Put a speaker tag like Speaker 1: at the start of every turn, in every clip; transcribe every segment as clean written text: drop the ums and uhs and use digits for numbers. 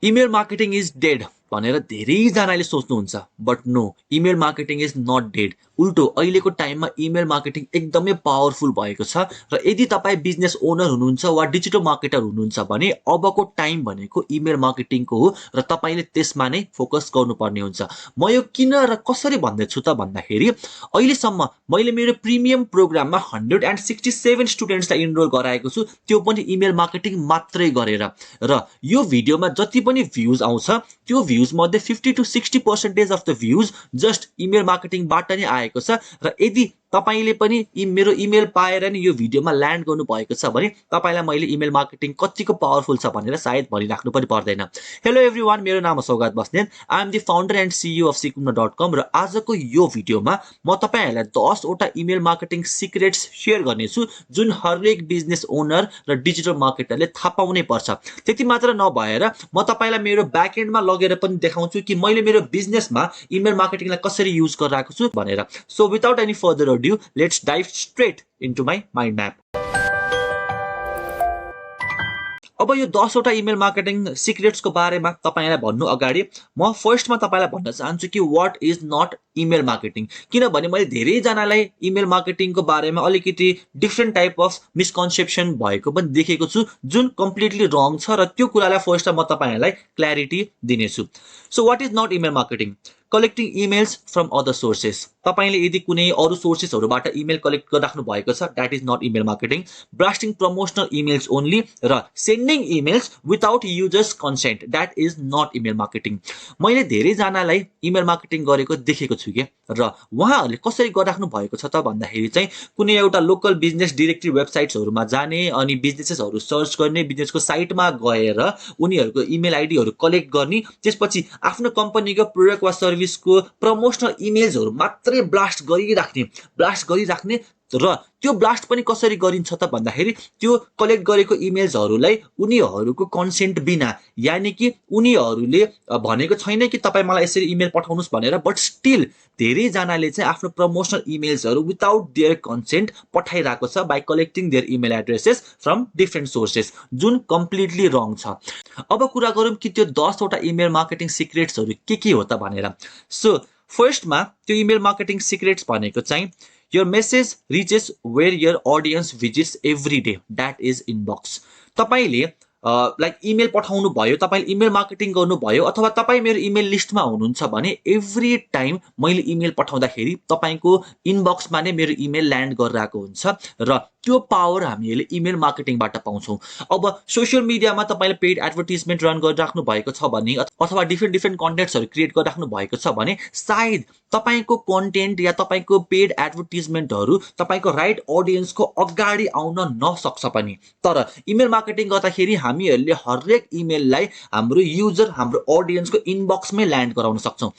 Speaker 1: Email marketing is dead भनेर धेरैजनाले सोच्नुहुन्छ, but no, email marketing is not dead. उल्टो अहिलेको टाइममा इमेल मार्केटिङ एकदमै पावरफुल भएको छ र यदि तपाईँ बिजनेस ओनर हुनुहुन्छ वा डिजिटल मार्केटर हुनुहुन्छ भने अबको टाइम भनेको इमेल मार्केटिङको हो र तपाईँले त्यसमा नै फोकस गर्नुपर्ने हुन्छ। म यो किन र कसरी भन्दैछु त भन्दाखेरि अहिलेसम्म मैले मेरो प्रिमियम प्रोग्राममा 167 स्टुडेन्ट्सलाई इनरोल गराएको छु, त्यो पनि इमेल मार्केटिङ मात्रै गरेर। र यो भिडियोमा जति पनि भ्युज आउँछ त्यो भ्युज मध्ये 50 to 60% of the views just email मार्केटिङबाट नै आएको छ। र यदि तपाईले पनि मेरो इमेल पाएर नि यो भिडियोमा ल्यान्ड गर्नु भएको छ भने तपाईलाई मैले इमेल मार्केटिङ कतिको पावरफुल छ भनेर सायद भनिराख्नु पनि पर्दैन। हेलो एभ्रीवान, मेरो नाम हो Saugat Basnet. I am the founder and CEO of सिकुम्ना.com र आजको यो भिडियोमा म तपाईहरुलाई 10 वटा इमेल मार्केटिङ सिक्रेट्स शेयर गर्नेछु जुन हरेक बिजनेस ओनर र डिजिटल मार्केटरले थाहा पाउनै पर्छ। त्यति मात्र नभएर म तपाईलाई मेरो ब्याकएन्डमा लगेर पनि देखाउँछु कि मैले मेरो बिजनेसमा इमेल मार्केटिङलाई कसरी युज गरिरहेको छु भनेर। So without any further ado, let's dive straight into my mind map. अब यो 10 वटा इमेल मार्केटिङ सिक्रेट्सको बारेमा तपाईलाई भन्नु अगाडि म फर्स्टमा तपाईलाई भन्न चाहन्छु कि what is not email marketing. किनभने मैले धेरै जनालाई इमेल मार्केटिङको बारेमा अलिकति डिफरेन्ट टाइप अफ मिसकन्सेप्सन भएको पनि देखेको छु जुन कम्प्लिटली रङ छ र त्यो कुरालाई फर्स्टमा म तपाईहरुलाई क्ल्यारिटी दिनेछु। So what is not email marketing? Collecting emails from other sources. तपाईले यदि कुनै अरु सोर्सेसहरुबाट इमेल कलेक्ट गरिराख्नु भएको छ that is not email marketing. Blasting promotional emails only र sending emails without users consent that is not email marketing. मैले धेरै जनालाई इमेल मार्केटिङ गरेको देखेको छु के, र उहाँहरूले कसरी गरिराख्नु भएको छ त भन्दाखेरि चाहिँ कुनै एउटा लोकल बिजनेस डाइरेक्टरी वेबसाइट्सहरुमा जाने अनि बिजनेसेसहरु सर्च गर्ने, बिजनेसको साइटमा गएर उनीहरुको इमेल आइडीहरु कलेक्ट गर्ने, त्यसपछि आफ्नो कम्पनीको प्रोडक्ट वा सर्भिसको प्रमोशनल इमेल्सहरु मात्रै ब्लास्ट गरिराख्ने र त्यो ब्लास्ट पनि कसरी गरिन्छ त भन्दाखेरि त्यो कलेक्ट गरेको इमेल्सहरुलाई उनीहरुको कन्सेन्ट बिना, यानी कि उनीहरुले भनेको छैन कि तपाई मलाई यसरी इमेल पठाउनुस् भनेर, बट स्टिल धेरै जनाले चाहिँ आफ्नो प्रमोशनल इमेल्सहरु विदाउट देयर कन्सेन्ट पठाइराको छ by collecting their email addresses from different sources, जुन कम्प्लिटली रङ छ। अब कुरा गरौँ कि त्यो 10 वटा इमेल मार्केटिङ सिक्रेट्सहरु के हो त भनेर। सो फर्स्टमा त्यो इमेल मार्केटिङ सिक्रेट्स भनेको चाहिँ your message reaches where your audience visits every day, that is inbox। तपाईले लाइक इमेल पठाउनु भयो, तपाईले इमेल मार्केटिङ गर्नु भयो, अथवा तपाई मेरो इमेल लिस्टमा हुनुहुन्छ भने एभ्री टाइम मैले इमेल पठाउँदाखेरि तपाईको इनबक्समा नै मेरो इमेल ल्यान्ड गरिरहेको हुन्छ र त्यो पावर हामीले इमेल मार्केटिङबाट पाउँछौं। अब सोशल मिडियामा तपाईले पेड एडभर्टाइजमेन्ट रन गरिराख्नु भएको छ भने अथवा डिफरेन्ट कन्टेन्ट्सहरु क्रिएट गरिराख्नु भएको छ भने सायद तपाईको कन्टेन्ट या तपाईको पेड एडभर्टाइजमेन्टहरु तपाईको राइट ऑडियन्सको अगाडि आउन नसक्छ पनि। तर इमेल मार्केटिङ गर्दाखेरि हामीहरुले हरेक इमेललाई हाम्रो युजर, हाम्रो ऑडियन्सको इनबक्समै ल्यान्ड गराउन सक्छौं।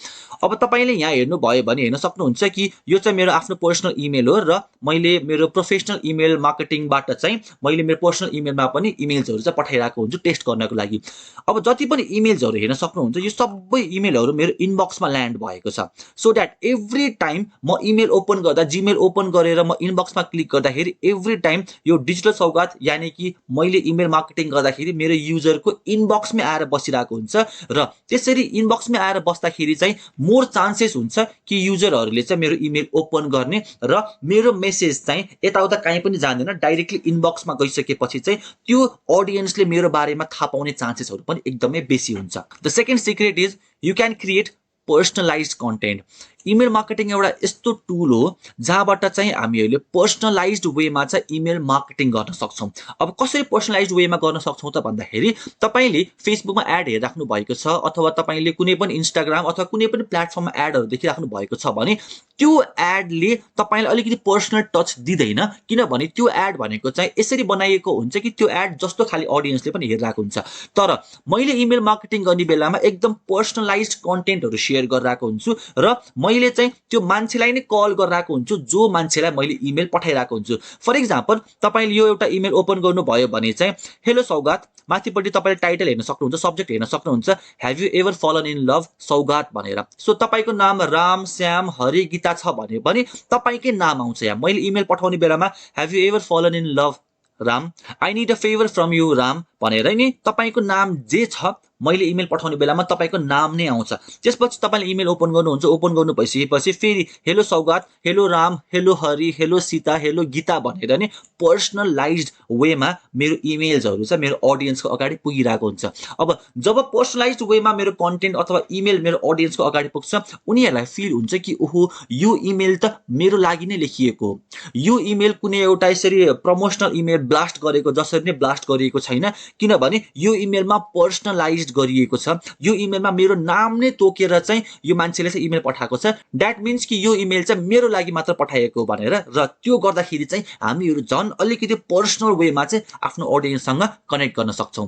Speaker 1: अब तपाईले यहाँ हेर्नु भयो भने हेर्न सक्नुहुन्छ कि यो चाहिँ मेरो आफ्नो पर्सनल इमेल हो र मैले मेरो प्रोफेसनल इमेल मार्केटिङबाट चाहिँ मैले मेरो पर्सनल इमेलमा पनि इमेल्सहरु चाहिँ पठाइराको हुन्छु टेस्ट गर्नको लागि। अब जति पनि इमेल्सहरु हेर्न सक्नुहुन्छ यो सबै इमेलहरु मेरो इनबक्समा ल्यान्ड भएको छ। सो दैट एभ्री टाइम म इमेल ओपन गर्दा, जीमेल ओपन गरेर म इनबक्समा क्लिक गर्दाखेरि एभ्री टाइम यो डिजिटल सौगात यानी कि मैले इमेल मार्केटिङ गर्दाखेरि मेरो युजरको इनबक्समै आएर बसिरहेको हुन्छ र त्यसरी इनबक्समै आएर बस्दाखेरि चाहिँ मोर चान्सेस हुन्छ कि युजरहरुले चाहिँ मेरो इमेल ओपन गर्ने र मेरो मेसेज चाहिँ यताउता कहीँ पनि जाँदैन, डाइरेक्टली इनबक्समा गइसकेपछि चाहिँ त्यो ऑडियन्सले मेरो बारेमा थाहा पाउने चान्सेसहरु पनि एकदमै बेसी हुन्छ। The second secret is you can create personalized content. Email marketing एउटा यस्तो टुल हो जहाँबाट चाहिँ हामीहरूले पर्सनलाइज्ड वेमा चाहिँ इमेल मार्केटिङ गर्न सक्छौं। अब कसरी पर्सनलाइज्ड वेमा गर्न सक्छौं त भन्दाखेरि तपाईले फेसबुकमा एड हेरिराख्नु भएको छ अथवा तपाईले कुनै पनि इन्स्टाग्राम अथवा कुनै पनि प्लेटफर्ममा एडहरु देखिराख्नु भएको छ भने त्यो एडले तपाईलाई अलिकति पर्सनल टच दिदैन, किनभने त्यो एड भनेको चाहिँ यसरी बनाइएको हुन्छ कि त्यो एड जस्तो खाली ऑडियन्सले पनि हेरिरहेको हुन्छ। तर मैले इमेल मार्केटिङ गर्ने बेलामा एकदम पर्सनलाइज्ड कन्टेन्टहरु शेयर गरिरहेको हुन्छु र मैले चाहिँ त्यो मान्छेलाई नै कल गरिरहेको हुन्छु जो मान्छेलाई मैले इमेल पठाइरहेको हुन्छु। फर एक्जाम्पल तपाईले यो एउटा इमेल ओपन गर्नु भयो भने चाहिँ हेलो सौगात, माथिपट्टि तपाईले टाइटल हेर्न सक्नुहुन्छ, सब्जेक्ट हेर्न सक्नुहुन्छ, हैव यु एभर फलन इन लभ सौगात भनेर। सो तपाईको नाम राम, श्याम, हरि, गीता छ भने पनि तपाईकै नाम आउँछ यहाँ। मैले इमेल पठाउने बेलामा हैव यु एभर फलन in love Ram, I need a favour from you Ram भनेर नि तपाईको नाम जे छ मैले इमेल पठाउने बेलामा तपाईँको नाम नै आउँछ। त्यसपछि तपाईँले इमेल ओपन गर्नुहुन्छ, ओपन गर्नु भइसकेपछि फेरि hello Saugat, hello Ram, hello Hari, hello Sita, hello Gita भनेर नै पर्सनलाइज्ड वेमा मेरो इमेल्सहरू चाहिँ मेरो अडियन्सको अगाडि पुगिरहेको हुन्छ। अब जब पर्सनलाइज्ड वेमा मेरो कन्टेन्ट अथवा इमेल मेरो अडियन्सको अगाडि पुग्छ, उनीहरूलाई फिल हुन्छ कि ओहो यो इमेल त मेरो लागि नै लेखिएको हो, यो इमेल कुनै एउटा यसरी प्रमोसनल इमेल ब्लास्ट गरेको जसरी नै ब्लास्ट गरिएको छैन, किनभने यो इमेलमा पर्सनलाइज्ड गरिएको छ, यो इमेलमा मेरो नाम नै तोकेर चाहिँ यो मान्छेले चाहिँ इमेल पठाएको छ, द्याट मिन्स कि यो इमेल चाहिँ मेरो लागि मात्र पठाएको भनेर। र त्यो गर्दाखेरि चाहिँ हामीहरू झन् अलिकति पर्सनल वेमा चाहिँ आफ्नो अडियन्ससँग कनेक्ट गर्न सक्छौँ।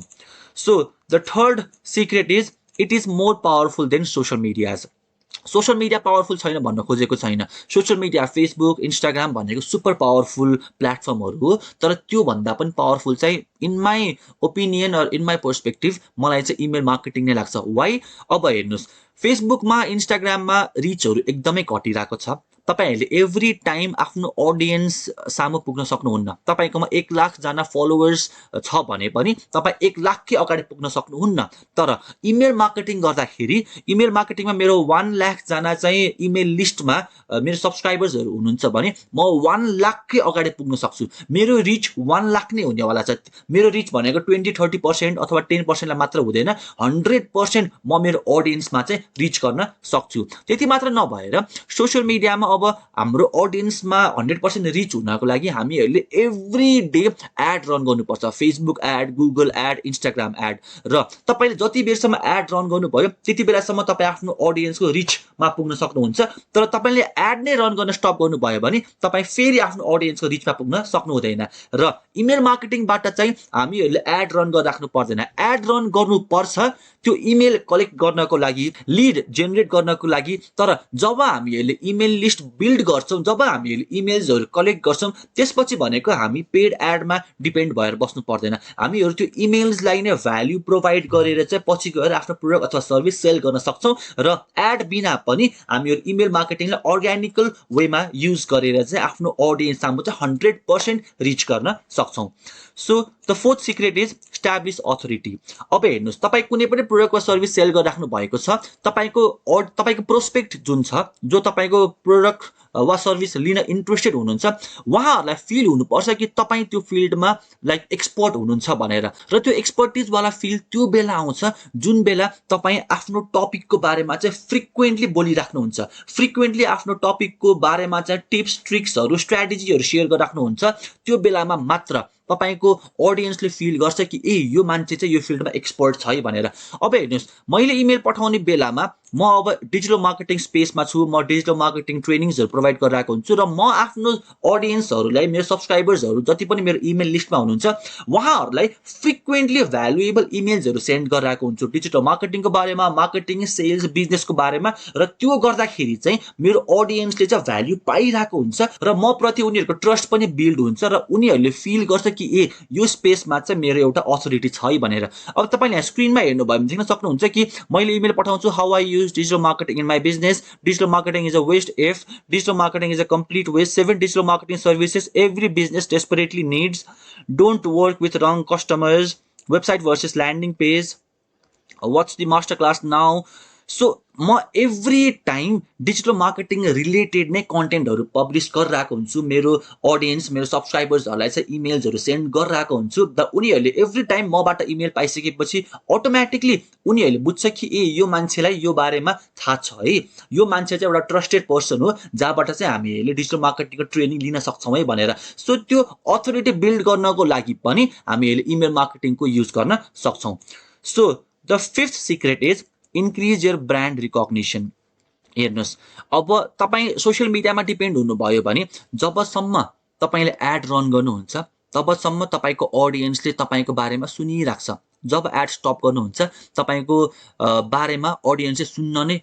Speaker 1: So the third secret is it is more powerful than social medias. Social media powerful छैन भन्न खोजेको छैन। सोसल मिडिया फेसबुक, इन्स्टाग्राम भनेको सुपर पावरफुल प्लेटफर्महरू हो, तर त्योभन्दा पनि पावरफुल चाहिँ in my opinion or in my perspective मलाई चाहिँ इमेल मार्केटिङ नै लाग्छ। वाइ? अब हेर्नुहोस्, फेसबुकमा इन्स्टाग्राममा रिचहरू एकदमै घटिरहेको छ। तपाईँहरूले एभ्री टाइम आफ्नो अडियन्स सामु पुग्न सक्नुहुन्न। तपाईँकोमा 1 लाखजना फलोवर्स छ भने पनि तपाईँ 1 लाखकै अगाडि पुग्न सक्नुहुन्न। तर इमेल मार्केटिङ गर्दाखेरि, इमेल मार्केटिङमा मेरो 1 लाखजना चाहिँ इमेल लिस्टमा मेरो सब्सक्राइबर्सहरू हुनुहुन्छ भने म 1 लाखकै अगाडि पुग्न सक्छु। मेरो रिच 1 लाख नै हुनेवाला छ। मेरो रिच भनेको 20-30% अथवा 10%लाई मात्र हुँदैन, 100% म मेरो अडियन्समा चाहिँ रिच गर्न सक्छु। त्यति मात्र नभएर सोसियल मिडियामा अब हाम्रो अडियन्समा 100% रिच हुनको लागि हामीहरूले एभ्री डे एड रन गर्नुपर्छ। Facebook ad, Google ad, Instagram ad. र तपाईँले जति बेरसम्म एड रन गर्नुभयो त्यति बेलासम्म तपाईँ आफ्नो अडियन्सको रिचमा पुग्न सक्नुहुन्छ। तर तपाईँले एड नै रन गर्न स्टप गर्नुभयो भने तपाईँ फेरि आफ्नो अडियन्सको रिचमा पुग्न सक्नु हुँदैन। र इमेल मार्केटिङबाट चाहिँ हामीहरूले एड रन गरिराख्नु पर्दैन। एड रन गर्नुपर्छ त्यो इमेल कलेक्ट गर्नको लागि, लिड जेनेरेट गर्नको लागि। तर जब हामीहरूले इमेल लिस्ट बिल्ड गर्छौँ, जब हामीहरूले इमेल्सहरू कलेक्ट गर्छौँ, त्यसपछि भनेको हामी पेड एडमा डिपेन्ड भएर बस्नु पर्दैन। हामीहरू त्यो इमेल्सलाई नै भ्याल्यु प्रोभाइड गरेर चाहिँ पछि गएर आफ्नो प्रोडक्ट अथवा सर्भिस सेल गर्न सक्छौँ। र एड बिना पनि हामीहरू इमेल मार्केटिङलाई अर्ग्यानिकल वेमा युज गरेर चाहिँ आफ्नो अडियन्स सामु चाहिँ 100% रिच गर्न सक्छौँ। So the fourth secret is establish authority. अब हेर्नुहोस्, तपाईँ कुनै पनि प्रोडक्ट वा सर्भिस सेल गरिराख्नु भएको छ, तपाईँको प्रोस्पेक्ट जुन छ, जो तपाईँको प्रोडक्ट वा सर्भिस लिन इन्ट्रेस्टेड हुनुहुन्छ, उहाँहरूलाई फिल हुनुपर्छ कि तपाईँ त्यो फिल्डमा लाइक एक्सपर्ट हुनुहुन्छ भनेर। र त्यो एक्सपर्टिजवाला फिल त्यो बेला आउँछ जुन बेला तपाईँ आफ्नो टपिकको बारेमा चाहिँ फ्रिक्वेन्टली बोलिराख्नुहुन्छ, फ्रिक्वेन्टली आफ्नो टपिकको बारेमा चाहिँ टिप्स, ट्रिक्सहरू, स्ट्राटेजीहरू सेयर गरिराख्नुहुन्छ। त्यो बेलामा मात्र तपाईँको अडियन्सले फिल गर्छ कि ए यो मान्छे चाहिँ यो फिल्डमा एक्सपर्ट छ है भनेर। अब हेर्नुहोस्, मैले इमेल पठाउने बेलामा म अब डिजिटल मार्केटिङ स्पेसमा छु, म डिजिटल मार्केटिङ ट्रेनिङ्सहरू प्रोभाइड गरिरहेको हुन्छु र म आफ्नो अडियन्सहरूलाई, मेरो सब्सक्राइबर्सहरू जति पनि मेरो इमेल लिस्टमा हुनुहुन्छ, उहाँहरूलाई फ्रिक्वेन्टली भ्यालुएबल इमेल्सहरू सेन्ड गरिरहेको हुन्छु डिजिटल मार्केटिङको बारेमा, मार्केटिङ, सेल्स, बिजनेसको बारेमा। र त्यो गर्दाखेरि चाहिँ मेरो अडियन्सले चाहिँ भ्याल्यु पाइरहेको हुन्छ र म प्रति उनीहरूको ट्रस्ट पनि बिल्ड हुन्छ र उनीहरूले फिल गर्छ कि ए यो स्पेसमा चाहिँ मेरो एउटा अथोरिटी छ है भनेर। अब तपाईँले यहाँ स्क्रिनमा हेर्नुभयो भने देख्न सक्नुहुन्छ कि मैले इमेल पठाउँछु, how I use digital marketing in my business. Digital marketing is a waste if. Digital marketing is a complete waste. 7 digital marketing services every business desperately needs. Don't work with wrong customers. Website versus landing page. Watch the masterclass now. So म every time digital marketing related नै कन्टेन्टहरू publish गरिरहेको हुन्छु। मेरो audience, मेरो सब्सक्राइबर्सहरूलाई चाहिँ इमेल्सहरू send गरिरहेको हुन्छु। र उनीहरूले एभ्री टाइम मबाट इमेल पाइसकेपछि अटोमेटिकली उनीहरूले बुझ्छ कि ए यो मान्छेलाई यो बारेमा थाहा छ है, यो मान्छे चाहिँ एउटा ट्रस्टेड पर्सन हो जहाँबाट चाहिँ हामीहरूले डिजिटल मार्केटिङको ट्रेनिङ लिन सक्छौँ है भनेर। सो त्यो अथोरिटी बिल्ड गर्नको लागि पनि हामीहरूले इमेल मार्केटिङको युज गर्न सक्छौँ। So the fifth secret is increase your brand recognition. हेर्नुहोस्, अब तपाईँ सोसियल मिडियामा डिपेन्ड हुनुभयो भने जबसम्म तपाईँले एड रन गर्नुहुन्छ तबसम्म तपाईँको अडियन्सले तपाईँको बारेमा सुनिराख्छ। जब एड स्टप गर्नुहुन्छ तपाईँको बारेमा अडियन्सले सुन्न नै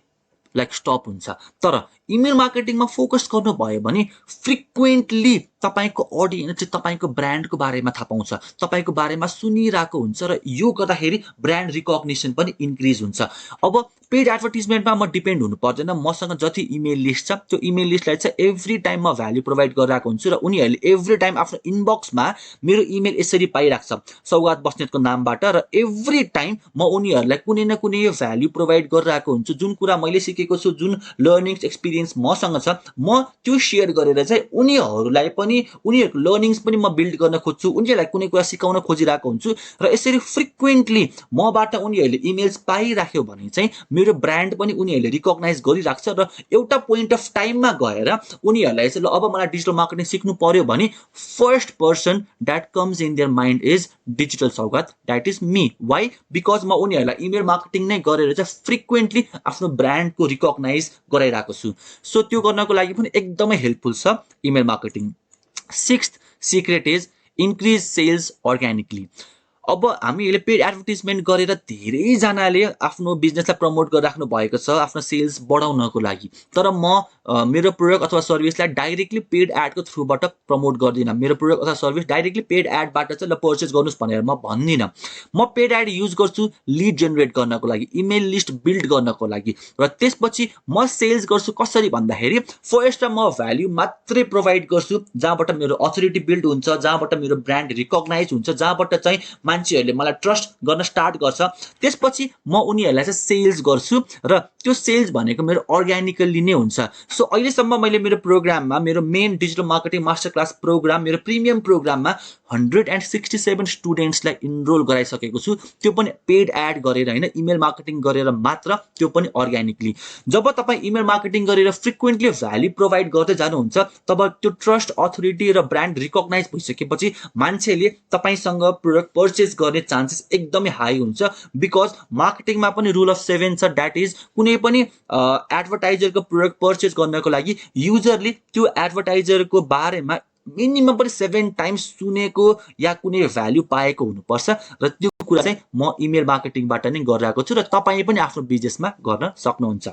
Speaker 1: लाइक स्टप हुन्छ। तर इमेल मार्केटिङमा फोकस गर्नुभयो भने फ्रिक्वेन्टली तपाईको अडियन्स चाहिँ तपाईको ब्रान्डको बारेमा थाहा पाउँछ, तपाईको बारेमा सुनिरहेको हुन्छ र यो गर्दाखेरि ब्रान्ड रिकग्निसन पनि इन्क्रिज हुन्छ। अब पेड एडभर्टिजमेन्टमा म डिपेन्ड हुनु पर्दैन, मसँग जति इमेल लिस्ट छ त्यो इमेल लिस्टलाई चाहिँ एभ्री टाइम म भ्याल्यु प्रोभाइड गरिरहेको हुन्छु र उनीहरूले एभ्री टाइम आफ्नो इनबक्समा मेरो इमेल यसरी पाइरहेको छ सौगात बस्नेतको नामबाट र एभ्री टाइम म उनीहरूलाई कुनै न कुनै भ्याल्यु प्रोभाइड गरिरहेको हुन्छु। जुन कुरा मैले सिकेको छु, जुन लर्निङ्स एक्सपिरियन्स मसँग छ, म त्यो सेयर गरेर चाहिँ उनीहरूलाई पनि उनीहरूको लर्निङ्स पनि म बिल्ड गर्न खोज्छु, उनीहरूलाई कुनै कुरा सिकाउन खोजिरहेको हुन्छु र यसरी फ्रिक्वेन्टली मबाट उनीहरूले इमेल्स पाइराख्यो भने चाहिँ मेरो ब्रान्ड पनि उनीहरूले रिकग्नाइज गरिराख्छ र एउटा पोइन्ट अफ टाइममा गएर उनीहरूलाई चाहिँ ल अब मलाई डिजिटल मार्केटिङ सिक्नु पर्यो भने first person that comes in their mind is digital Saugat, that is me. Why? Because म उनीहरूलाई इमेल मार्केटिङ नै गरेर चाहिँ फ्रिक्वेन्टली आफ्नो ब्रान्डको रिकग्नाइज गराइरहेको छु। सो त्यो गर्नको लागि पनि एकदमै हेल्पफुल छ email marketing. Sixth secret is increase sales organically. अब हामीले पेड एडभर्टिजमेन्ट गरेर धेरैजनाले आफ्नो बिजनेसलाई प्रमोट गरिराख्नु भएको छ आफ्नो सेल्स बढाउनको लागि, तर म मेरो प्रोडक्ट अथवा सर्भिसलाई डाइरेक्टली पेड एडको थ्रुबाट प्रमोट गर्दिनँ। मेरो प्रोडक्ट अथवा सर्भिस डाइरेक्टली पेड एडबाट चाहिँ ल पर्चेस गर्नुहोस् भनेर म भन्दिनँ। म पेड एड युज गर्छु लिड जेनेरेट गर्नको लागि, इमेल लिस्ट बिल्ड गर्नको लागि, र त्यसपछि म सेल्स गर्छु कसरी भन्दाखेरि फर्स्टमा म भ्याल्यु मात्रै प्रोभाइड गर्छु जहाँबाट मेरो अथोरिटी बिल्ड हुन्छ, जहाँबाट मेरो ब्रान्ड रिकग्नाइज हुन्छ, जहाँबाट चाहिँ मान्छेहरूले मलाई ट्रस्ट गर्न स्टार्ट गर्छ। त्यसपछि म उनीहरूलाई चाहिँ सेल्स गर्छु र त्यो सेल्स भनेको मेरो अर्ग्यानिकली नै हुन्छ। सो अहिलेसम्म मैले मेरो प्रोग्राममा, मेरो main digital marketing master class program, मेरो प्रिमियम प्रोग्राममा 167 स्टुडेन्ट्सलाई इनरोल गराइसकेको छु, त्यो पनि पेड एड गरेर होइन, इमेल मार्केटिङ गरेर मात्र, त्यो पनि अर्ग्यानिकली। जब तपाईँ इमेल मार्केटिङ गरेर फ्रिक्वेन्टली भ्याल्यु प्रोभाइड गर्दै जानुहुन्छ तब त्यो ट्रस्ट, अथोरिटी र ब्रान्ड रिकग्नाइज भइसकेपछि मान्छेले तपाईँसँग प्रोडक्ट पर्चेस गर्ने चान्सेस एकदमै हाई हुन्छ। बिकज मार्केटिङमा पनि रुल अफ 7 छ, द्याट इज कुनै पनि एडभर्टाइजरको प्रोडक्ट पर्चेस गर्नको लागि युजरले त्यो एडभर्टाइजरको बारेमा मिनिमम पनि 7 टाइम्स सुनेको या कुनै भ्याल्यु पाएको हुनुपर्छ र त्यो कुरा चाहिँ म इमेल मार्केटिङबाट नै गरिरहेको छु र तपाईँ पनि आफ्नो बिजनेसमा गर्न सक्नुहुन्छ।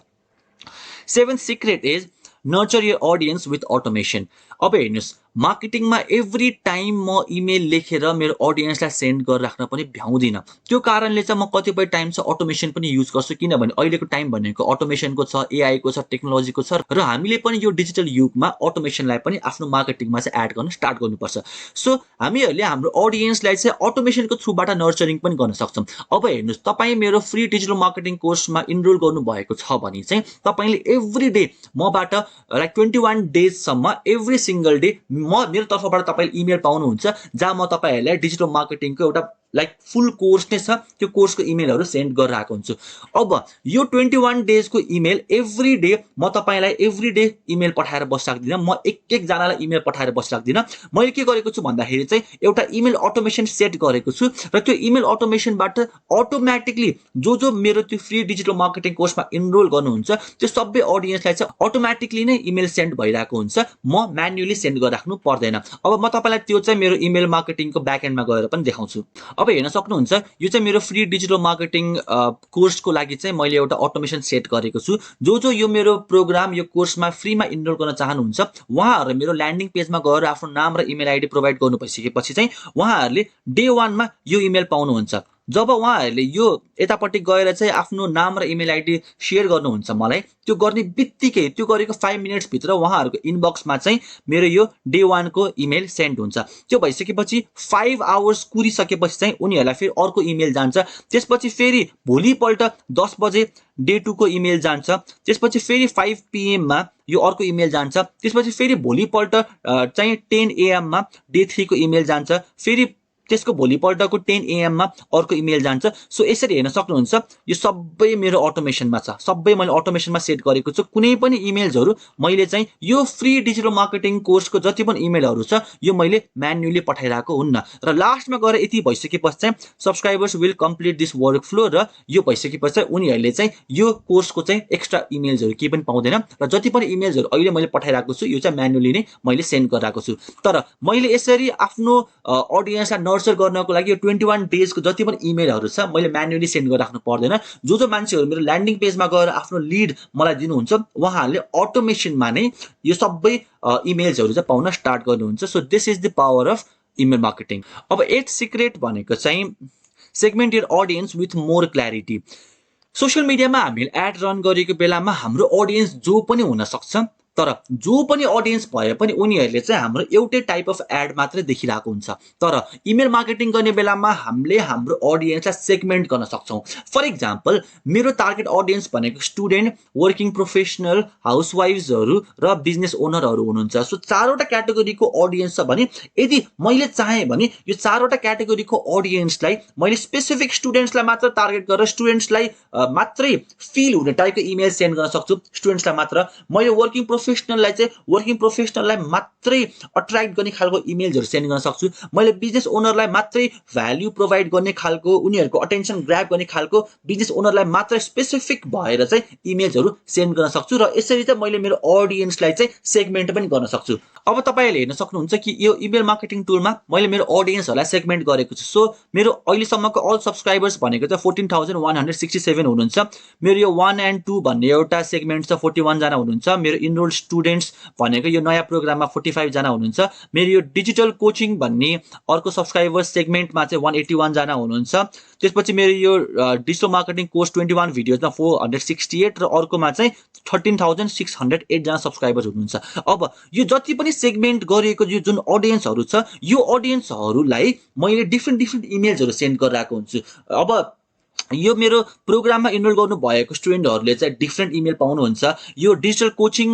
Speaker 1: 7th secret is nurture your audience with automation. अब हेर्नुहोस्, मार्केटिङमा एभ्री टाइम म इमेल लेखेर मेरो अडियन्सलाई सेन्ड गरेर राख्न पनि भ्याउँदिनँ। त्यो कारणले चाहिँ म कतिपय टाइम चाहिँ अटोमेसन पनि युज गर्छु, किनभने अहिलेको टाइम भनेको अटोमेसनको छ, एआईको छ, टेक्नोलोजीको छ र हामीले पनि यो डिजिटल युगमा अटोमेसनलाई पनि आफ्नो मार्केटिङमा चाहिँ एड गर्न स्टार्ट गर्नुपर्छ। सो हामीहरूले हाम्रो अडियन्सलाई चाहिँ अटोमेसनको थ्रुबाट नर्चरिङ पनि गर्न सक्छौँ। अब हेर्नुहोस्, तपाईँ मेरो फ्री डिजिटल मार्केटिङ कोर्समा इनरोल गर्नुभएको छ भने चाहिँ तपाईँले एभ्री डे मबाट लाइक 21 डेजसम्म एभ्री सिंगल डे मेरो तर्फबाट तपाईँले इमेल पाउनुहुन्छ जहाँ म तपाईँहरूलाई डिजिटल मार्केटिङको एउटा लाइक फुल कोर्स नै छ, त्यो कोर्सको इमेलहरू सेन्ड गरिरहेको हुन्छु। अब यो 21 डेजको इमेल एभ्री डे म तपाईँलाई एभ्री डे इमेल पठाएर बसिराख्दिनँ, म एकजनालाई इमेल पठाएर बसिराख्दिनँ। मैले के गरेको छु भन्दाखेरि चाहिँ एउटा इमेल अटोमेसन सेट गरेको छु र त्यो इमेल अटोमेसनबाट अटोमेटिकली जो मेरो त्यो फ्री डिजिटल मार्केटिङ कोर्समा इनरोल गर्नुहुन्छ त्यो सबै अडियन्सलाई चाहिँ अटोमेटिकली नै इमेल सेन्ड भइरहेको हुन्छ, म म्यान्युअली सेन्ड गरिराख्नु पर्दैन। अब म तपाईँलाई त्यो चाहिँ मेरो इमेल मार्केटिङको ब्याकएन्डमा गएर पनि देखाउँछु। अब हेर्न सक्नुहुन्छ, यो चाहिँ मेरो फ्री डिजिटल मार्केटिङ कोर्सको लागि चाहिँ मैले एउटा अटोमेसन सेट गरेको छु। जो यो मेरो प्रोग्राम, यो कोर्समा फ्रीमा इनरोल गर्न चाहनुहुन्छ उहाँहरू मेरो ल्यान्डिङ पेजमा गएर आफ्नो नाम र इमेल आइडी प्रोभाइड गर्नु भइसकेपछि चाहिँ उहाँहरूले डे 1 मा यो इमेल पाउनुहुन्छ। जब उहाँहरूले यो यतापट्टि गएर चाहिँ आफ्नो नाम र इमेल आइडी सेयर गर्नुहुन्छ मलाई, त्यो गर्ने बित्तिकै त्यो गरेको 5 मिनट्स भित्र उहाँहरूको इनबक्समा चाहिँ मेरो यो डे 1 को इमेल सेन्ड हुन्छ। त्यो भइसकेपछि 5 आवर्स कुरिसकेपछि चाहिँ उनीहरूलाई फेरि अर्को इमेल जान्छ, त्यसपछि फेरि भोलिपल्ट 10 बजे डे 2 को इमेल जान्छ, त्यसपछि फेरि 5 PM मा यो अर्को इमेल जान्छ, त्यसपछि फेरि भोलिपल्ट चाहिँ 10 AM मा डे 3 को इमेल जान्छ, फेरि त्यसको भोलिपल्टको 10 AM मा अर्को इमेल जान्छ। सो यसरी हेर्न सक्नुहुन्छ, यो सबै मेरो अटोमेसनमा छ, सबै मैले अटोमेसनमा सेट गरेको छु। कुनै पनि इमेल्सहरू मैले चाहिँ यो फ्री डिजिटल मार्केटिङ कोर्सको जति पनि इमेलहरू छ यो मैले म्यान्युअली पठाइरहेको हुन्न। र लास्टमा गएर यति भइसकेपछि चाहिँ subscribers will complete this work flow, र यो भइसकेपछि चाहिँ उनीहरूले चाहिँ यो कोर्सको चाहिँ एक्स्ट्रा इमेल्सहरू केही पनि पाउँदैन र जति पनि इमेल्सहरू अहिले मैले पठाइरहेको छु यो चाहिँ म्यान्युअली नै मैले सेन्ड गरिरहेको छु। तर मैले यसरी आफ्नो अडियन्सलाई नर्चर गर्नको लागि यो 21 डेजको जति पनि इमेलहरू छ मैले म्यानुअली सेन्ड गरिराख्नु पर्दैन। जो मान्छेहरू मेरो ल्यान्डिङ पेजमा गएर आफ्नो लिड मलाई दिनुहुन्छ उहाँहरूले अटोमेसनमा नै यो सबै इमेल्सहरू चाहिँ पाउन स्टार्ट गर्नुहुन्छ। So this is the power of email marketing. अब 8th सिक्रेट भनेको चाहिँ segment your audience with more clarity. Social मिडियामा हामीले एड रन गरेको बेलामा हाम्रो अडियन्स जो पनि हुन सक्छ, तर जो पनि अडियन्स भए पनि उनीहरूले चाहिँ हाम्रो एउटै टाइप अफ एड मात्रै देखिरहेको हुन्छ। तर इमेल मार्केटिङ गर्ने बेलामा हामीले हाम्रो अडियन्सलाई सेगमेन्ट गर्न सक्छौँ। फर इक्जाम्पल मेरो टार्गेट अडियन्स भनेको स्टुडेन्ट, वर्किङ प्रोफेसनल, हाउसवाइफ्सहरू र बिजनेस ओनरहरू हुनुहुन्छ। सो 4वटा क्याटेगोरीको अडियन्स छ भने यदि मैले चाहेँ भने यो 4वटा क्याटेगोरीको अडियन्सलाई मैले स्पेसिफिक स्टुडेन्ट्सलाई मात्र टार्गेट गरेर स्टुडेन्ट्सलाई मात्रै फिल हुने टाइपको इमेल सेन्ड गर्न सक्छु। स्टुडेन्ट्सलाई मात्र मैले वर्किङ प्रोफेसनललाई चाहिँ वर्किङ प्रोफेसनललाई मात्रै अट्र्याक्ट गर्ने खालको इमेल्सहरू सेन्ड गर्न सक्छु। मैले बिजनेस ओनरलाई मात्रै भ्याल्यू प्रोभाइड गर्ने खालको, उनीहरूको अटेन्सन ग्र्याब गर्ने खालको बिजनेस ओनरलाई मात्रै स्पेसिफिक भएर चाहिँ इमेल्सहरू सेन्ड गर्न सक्छु र यसरी चाहिँ मैले मेरो अडियन्सलाई चाहिँ सेगमेन्ट पनि गर्न सक्छु। अब तपाईँहरूले हेर्न सक्नुहुन्छ कि यो इमेल मार्केटिङ टुलमा मैले मेरो अडियन्सहरूलाई सेगमेन्ट गरेको छु। सो मेरो अहिलेसम्मको अल सब्सक्राइबर्स भनेको चाहिँ 14,167 हुनुहुन्छ। मेरो यो 1 and 2 भन्ने एउटा सेगमेन्ट छ 41 जना हुनुहुन्छ। मेरो इनरोल्ड स्टुडेन्ट्स भनेको यो नयाँ प्रोग्राममा 45 जना हुनुहुन्छ। मेरो यो डिजिटल कोचिङ भन्ने अर्को सब्सक्राइबर सेगमेन्टमा चाहिँ 181 जना हुनुहुन्छ। त्यसपछि मेरो यो डिजिटल मार्केटिङ कोर्स 21 भिडियोजमा 468 र अर्कोमा चाहिँ 13,608 जना सब्सक्राइबर्स हुनुहुन्छ। अब यो जति पनि सेगमेन्ट गरिएको यो जुन अडियन्सहरू छ यो अडियन्सहरूलाई मैले डिफ्रेन्ट इमेल्सहरू सेन्ड गरिरहेको हुन्छु। अब यो मेरो प्रोग्राममा इनरोल गर्नु भएको स्टुडेन्टहरूले चाहिँ डिफ्रेन्ट इमेल पाउनुहुन्छ। यो डिजिटल कोचिङ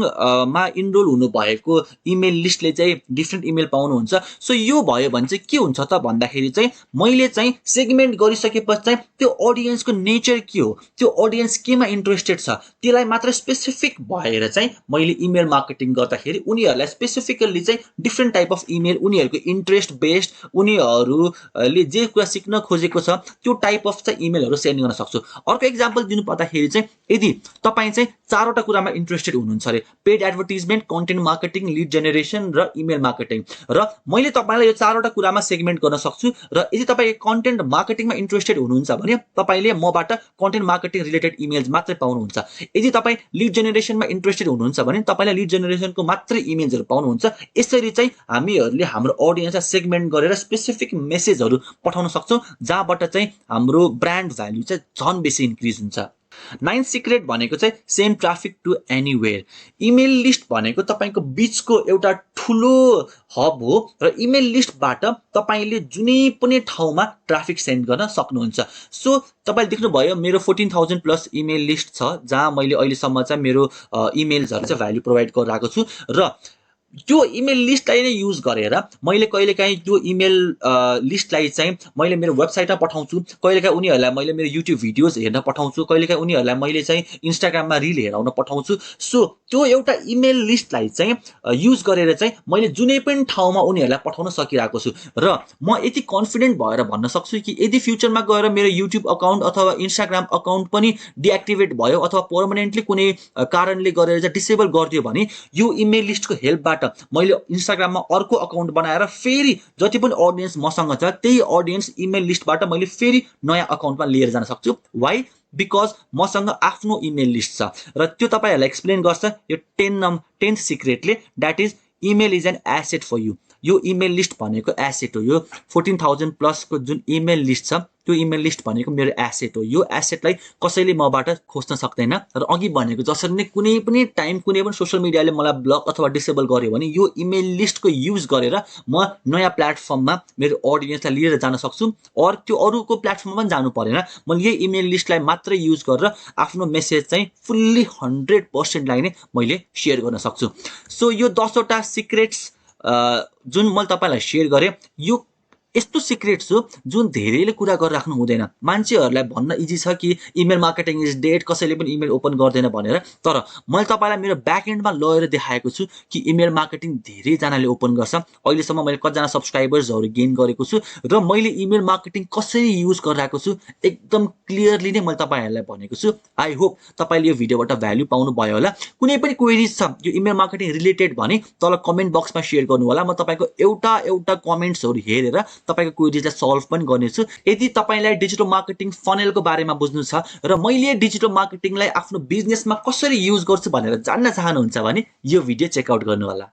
Speaker 1: मा इनरोल हुनु भएको इमेल लिस्टले चाहिँ डिफ्रेन्ट इमेल पाउनुहुन्छ। सो यो भयो भने चाहिँ के हुन्छ त भन्दाखेरि चाहिँ मैले चाहिँ सेगमेन्ट गरिसकेपछि चाहिँ त्यो अडियन्सको नेचर के हो, त्यो अडियन्स केमा इन्ट्रेस्टेड छ त्यसलाई मात्र स्पेसिफिक भएर चाहिँ मैले इमेल मार्केटिङ गर्दाखेरि उनीहरूलाई स्पेसिफिकल्ली चाहिँ डिफ्रेन्ट टाइप अफ इमेल, उनीहरूको इन्ट्रेस्ट बेस्ड, उनीहरूले जे कुरा सिक्न खोजेको छ त्यो टाइप अफ चाहिँ इमेलहरू सेन्ड गर्न सक्छु। अर्को एक्जाम्पल दिनु पर्दाखेरि चाहिँ यदि तपाईँ चाहिँ 4वटा कुरामा इन्ट्रेस्टेड हुनुहुन्छ अरे, paid advertisement, content marketing, lead generation र इमेल मार्केटिङ, र मैले तपाईँलाई यो 4वटा कुरामा सेगमेन्ट गर्न सक्छु। र यदि तपाईँ कन्टेन्ट मार्केटिङमा इन्ट्रेस्टेड हुनुहुन्छ भने तपाईँले मबाट कन्टेन्ट मार्केटिङ रिलेटेड इमेल्स मात्रै पाउनुहुन्छ। यदि तपाईँ लिड जेनेरेसनमा इन्ट्रेस्टेड हुनुहुन्छ भने तपाईँले लिड जेनेरेसनको मात्रै इमेल्सहरू पाउनुहुन्छ। यसरी चाहिँ हामीहरूले हाम्रो अडियन्सलाई सेगमेन्ट गरेर स्पेसिफिक मेसेजहरू पठाउन सक्छौँ जहाँबाट चाहिँ हाम्रो ब्रान्ड भ्याल्यु चाहिँ झन् बेसी इन्क्रिज हुन्छ। 9th सिक्रेट भनेको चाहिँ send traffic to anywhere. Email list भनेको तपाईँको बिचको एउटा ठुलो हब हो र इमेल लिस्टबाट तपाईँले जुनै पनि ठाउँमा ट्राफिक सेन्ड गर्न सक्नुहुन्छ। सो तपाईँले देख्नुभयो मेरो 14,000 प्लस इमेल लिस्ट छ जहाँ मैले अहिलेसम्म चाहिँ मेरो इमेल्सहरू चाहिँ भ्याल्यु प्रोभाइड गरिरहेको छु। र त्यो इमेल लिस्टलाई नै युज गरेर मैले कहिलेकाहीँ त्यो इमेल लिस्टलाई चाहिँ मैले मेरो वेबसाइटमा पठाउँछु, कहिलेकाहीँ उनीहरूलाई मैले मेरो युट्युब भिडियोज हेर्न पठाउँछु, कहिलेकाहीँ उनीहरूलाई मैले चाहिँ इन्स्टाग्राममा रिल हेराउन पठाउँछु। सो त्यो एउटा इमेल लिस्टलाई चाहिँ युज गरेर चाहिँ मैले जुनै पनि ठाउँमा उनीहरूलाई पठाउन सकिरहेको छु। र म यति कन्फिडेन्ट भएर भन्न सक्छु कि यदि फ्युचरमा गएर मेरो युट्युब अकाउन्ट अथवा इन्स्टाग्राम अकाउन्ट पनि डिएक्टिभेट भयो अथवा पर्मानेन्टली कुनै कारणले गरेर चाहिँ डिसेबल गरिदियो भने यो इमेल लिस्टको हेल्पबाट मैले इन्स्टाग्राममा अर्को अकाउन्ट बनाएर फेरि जति पनि अडियन्स मसँग छ त्यही अडियन्स इमेल लिस्टबाट मैले फेरि नयाँ अकाउन्टमा लिएर जान सक्छु। वाइ? बिकज मसँग आफ्नो इमेल लिस्ट छ र त्यो तपाईँहरूलाई एक्सप्लेन गर्छ यो 10th सिक्रेटले, that is email is an asset for you. यो इमेल लिस्ट भनेको एसेट हो। यो 14,000 प्लसको जुन इमेल लिस्ट छ त्यो इमेल लिस्ट भनेको मेरो एसेट हो। यो एसेटलाई कसैले मबाट खोज्न सक्दैन। र अघि भनेको जसरी नै कुनै पनि टाइम कुनै पनि सोसियल मिडियाले मलाई ब्लक अथवा डिसेबल गर्यो भने यो इमेल लिस्टको युज गरेर म नयाँ प्लेटफर्ममा मेरो अडियन्सलाई लिएर जान सक्छु। अरू त्यो अरूको प्लेटफर्ममा पनि जानु परेन, मैले यही इमेल लिस्टलाई मात्रै युज गरेर आफ्नो मेसेज चाहिँ फुल्ली 100% लाई नै मैले सेयर गर्न सक्छु। सो यो 10वटा सिक्रेट्स जुन मैले तपाईँलाई सेयर गरेँ यो यस्तो सिक्रेट्स हो जुन धेरैले कुरा गरिराख्नु हुँदैन। मान्छेहरूलाई भन्न इजी छ कि इमेल मार्केटिङ इज डेड, कसैले पनि इमेल ओपन गर्दैन भनेर। तर मैले तपाईँलाई मेरो ब्याक एन्डमा लगेर देखाएको छु कि इमेल मार्केटिङ धेरैजनाले ओपन गर्छ। अहिलेसम्म मैले कतिजना सब्सक्राइबर्सहरू गेन गरेको छु र मैले इमेल मार्केटिङ कसरी युज गरिरहेको छु एकदम क्लियरली नै मैले तपाईँहरूलाई भनेको छु। आई होप तपाईँले यो भिडियोबाट भ्याल्यु पाउनु भयो होला। कुनै पनि क्वेरिज छ यो इमेल मार्केटिङ रिलेटेड भने तल कमेन्ट बक्समा सेयर गर्नु होला। म तपाईँको एउटा कमेन्ट्सहरू हेरेर तपाईको क्वेरीजलाई सल्भ पनि गर्नेछु। यदि तपाईलाई डिजिटल मार्केटिङ फनेलको बारेमा बुझ्नु छ र मैले डिजिटल मार्केटिङलाई आफ्नो बिजनेसमा कसरी युज गर्छु भनेर जान्न चाहनुहुन्छ भने यो भिडियो चेकआउट गर्नु होला।